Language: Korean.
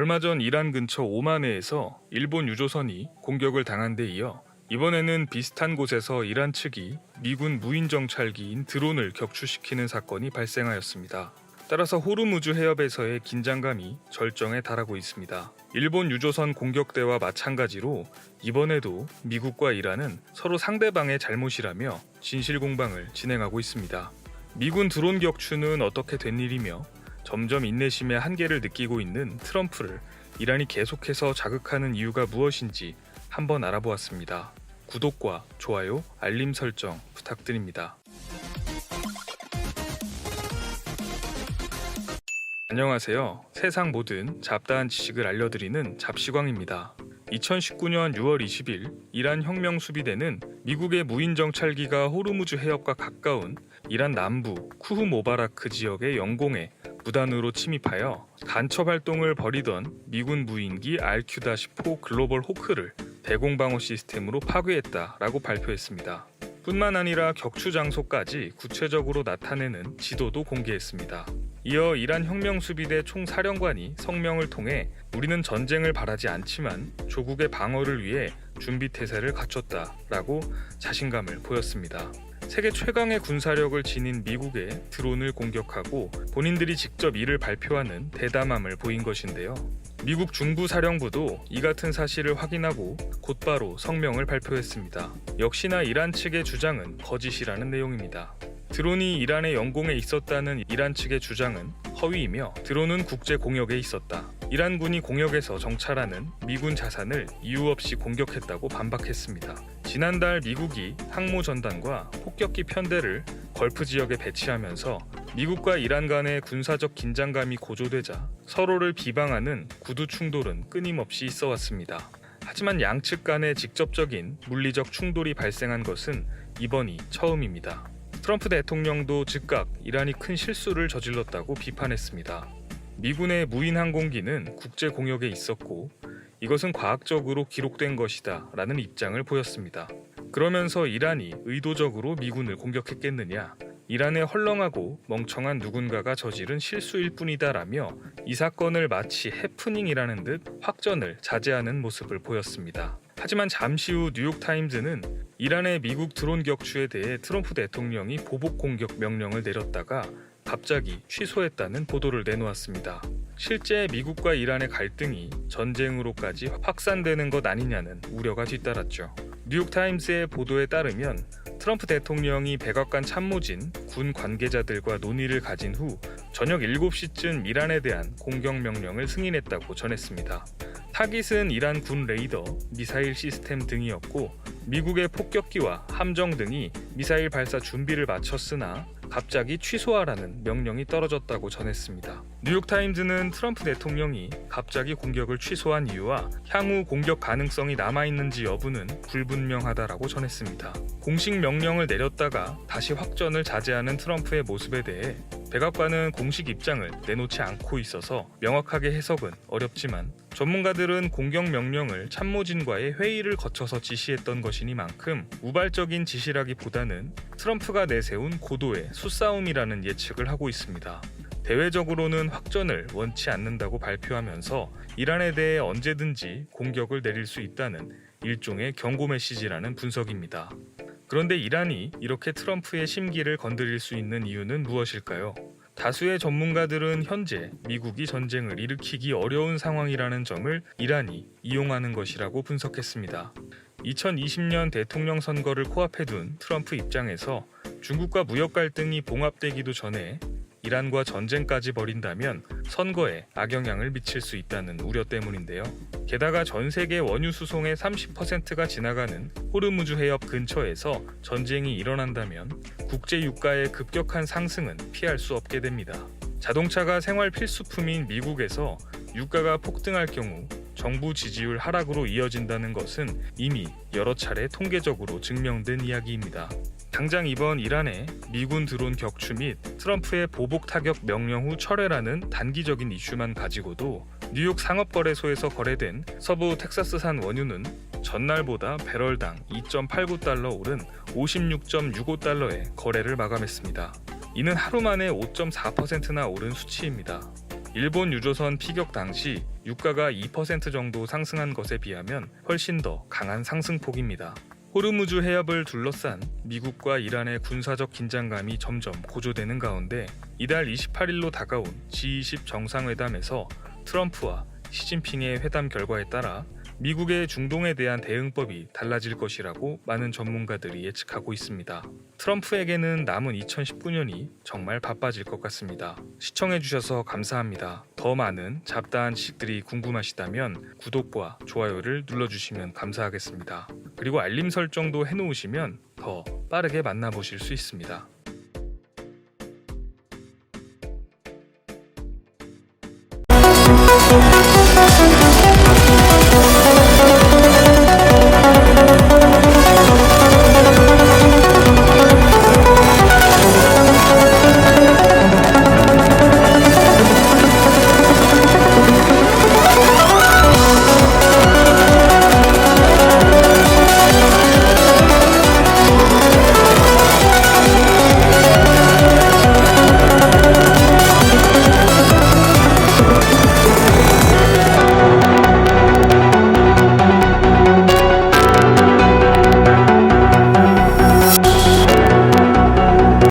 얼마 전 이란 근처 오만해에서 일본 유조선이 공격을 당한 데 이어 이번에는 비슷한 곳에서 이란 측이 미군 무인 정찰기인 드론을 격추시키는 사건이 발생하였습니다. 따라서 호르무즈 해협에서의 긴장감이 절정에 달하고 있습니다. 일본 유조선 공격대와 마찬가지로 이번에도 미국과 이란은 서로 상대방의 잘못이라며 진실 공방을 진행하고 있습니다. 미군 드론 격추는 어떻게 된 일이며 점점 인내심의 한계를 느끼고 있는 트럼프를 이란이 계속해서 자극하는 이유가 무엇인지 한번 알아보았습니다. 구독과 좋아요, 알림 설정 부탁드립니다. 안녕하세요. 세상 모든 잡다한 지식을 알려드리는 잡시광입니다. 2019년 6월 20일 이란 혁명 수비대는 미국의 무인 정찰기가 호르무즈 해협과 가까운 이란 남부 쿠흐 모바라크 지역의 영공에 무단으로 침입하여 간첩 활동을 벌이던 미군 무인기 RQ-4 글로벌 호크를 대공방어 시스템으로 파괴했다라고 발표했습니다. 뿐만 아니라 격추 장소까지 구체적으로 나타내는 지도도 공개했습니다. 이어 이란 혁명수비대 총사령관이 성명을 통해 우리는 전쟁을 바라지 않지만 조국의 방어를 위해 준비태세를 갖췄다라고 자신감을 보였습니다. 세계 최강의 군사력을 지닌 미국의 드론을 공격하고 본인들이 직접 이를 발표하는 대담함을 보인 것인데요. 미국 중부사령부도 이 같은 사실을 확인하고 곧바로 성명을 발표했습니다. 역시나 이란 측의 주장은 거짓이라는 내용입니다. 드론이 이란의 영공에 있었다는 이란 측의 주장은 허위이며 드론은 국제 공역에 있었다. 이란군이 공역에서 정찰하는 미군 자산을 이유 없이 공격했다고 반박했습니다. 지난달 미국이 항모전단과 폭격기 편대를 걸프 지역에 배치하면서 미국과 이란 간의 군사적 긴장감이 고조되자 서로를 비방하는 구두 충돌은 끊임없이 있어 왔습니다. 하지만 양측 간의 직접적인 물리적 충돌이 발생한 것은 이번이 처음입니다. 트럼프 대통령도 즉각 이란이 큰 실수를 저질렀다고 비판했습니다. 미군의 무인 항공기는 국제 공역에 있었고 이것은 과학적으로 기록된 것이다 라는 입장을 보였습니다. 그러면서 이란이 의도적으로 미군을 공격했겠느냐, 이란의 헐렁하고 멍청한 누군가가 저지른 실수일 뿐이다 라며 이 사건을 마치 해프닝이라는 듯 확전을 자제하는 모습을 보였습니다. 하지만 잠시 후 뉴욕타임즈는 이란의 미국 드론 격추에 대해 트럼프 대통령이 보복 공격 명령을 내렸다가 갑자기 취소했다는 보도를 내놓았습니다. 실제 미국과 이란의 갈등이 전쟁으로까지 확산되는 것 아니냐는 우려가 뒤따랐죠. 뉴욕타임스의 보도에 따르면 트럼프 대통령이 백악관 참모진 군 관계자들과 논의를 가진 후 저녁 7시쯤 이란에 대한 공격 명령을 승인했다고 전했습니다. 타깃은 이란 군 레이더, 미사일 시스템 등이었고 미국의 폭격기와 함정 등이 미사일 발사 준비를 마쳤으나 갑자기 취소하라는 명령이 떨어졌다고 전했습니다. 뉴욕타임즈는 트럼프 대통령이 갑자기 공격을 취소한 이유와 향후 공격 가능성이 남아있는지 여부는 불분명하다라고 전했습니다. 공식 명령을 내렸다가 다시 확전을 자제하는 트럼프의 모습에 대해 백악관은 공식 입장을 내놓지 않고 있어서 명확하게 해석은 어렵지만 전문가들은 공격 명령을 참모진과의 회의를 거쳐서 지시했던 것이니만큼 우발적인 지시라기보다는 트럼프가 내세운 고도의 수싸움이라는 예측을 하고 있습니다. 대외적으로는 확전을 원치 않는다고 발표하면서 이란에 대해 언제든지 공격을 내릴 수 있다는 일종의 경고 메시지라는 분석입니다. 그런데 이란이 이렇게 트럼프의 심기를 건드릴 수 있는 이유는 무엇일까요? 다수의 전문가들은 현재 미국이 전쟁을 일으키기 어려운 상황이라는 점을 이란이 이용하는 것이라고 분석했습니다. 2020년 대통령 선거를 코앞에 둔 트럼프 입장에서 중국과 무역 갈등이 봉합되기도 전에 이란과 전쟁까지 벌인다면 선거에 악영향을 미칠 수 있다는 우려 때문인데요. 게다가 전 세계 원유 수송의 30%가 지나가는 호르무즈 해협 근처에서 전쟁이 일어난다면 국제 유가의 급격한 상승은 피할 수 없게 됩니다. 자동차가 생활 필수품인 미국에서 유가가 폭등할 경우 정부 지지율 하락으로 이어진다는 것은 이미 여러 차례 통계적으로 증명된 이야기입니다. 당장 이번 이란의 미군 드론 격추 및 트럼프의 보복 타격 명령 후 철회라는 단기적인 이슈만 가지고도 뉴욕 상업거래소에서 거래된 서부 텍사스산 원유는 전날보다 배럴당 2.89달러 오른 56.65달러에 거래를 마감했습니다. 이는 하루 만에 5.4%나 오른 수치입니다. 일본 유조선 피격 당시 유가가 2% 정도 상승한 것에 비하면 훨씬 더 강한 상승폭입니다. 호르무즈 해협을 둘러싼 미국과 이란의 군사적 긴장감이 점점 고조되는 가운데 이달 28일로 다가온 G20 정상회담에서 트럼프와 시진핑의 회담 결과에 따라 미국의 중동에 대한 대응법이 달라질 것이라고 많은 전문가들이 예측하고 있습니다. 트럼프에게는 남은 2019년이 정말 바빠질 것 같습니다. 시청해주셔서 감사합니다. 더 많은 잡다한 지식들이 궁금하시다면 구독과 좋아요를 눌러주시면 감사하겠습니다. 그리고 알림 설정도 해놓으시면 더 빠르게 만나보실 수 있습니다.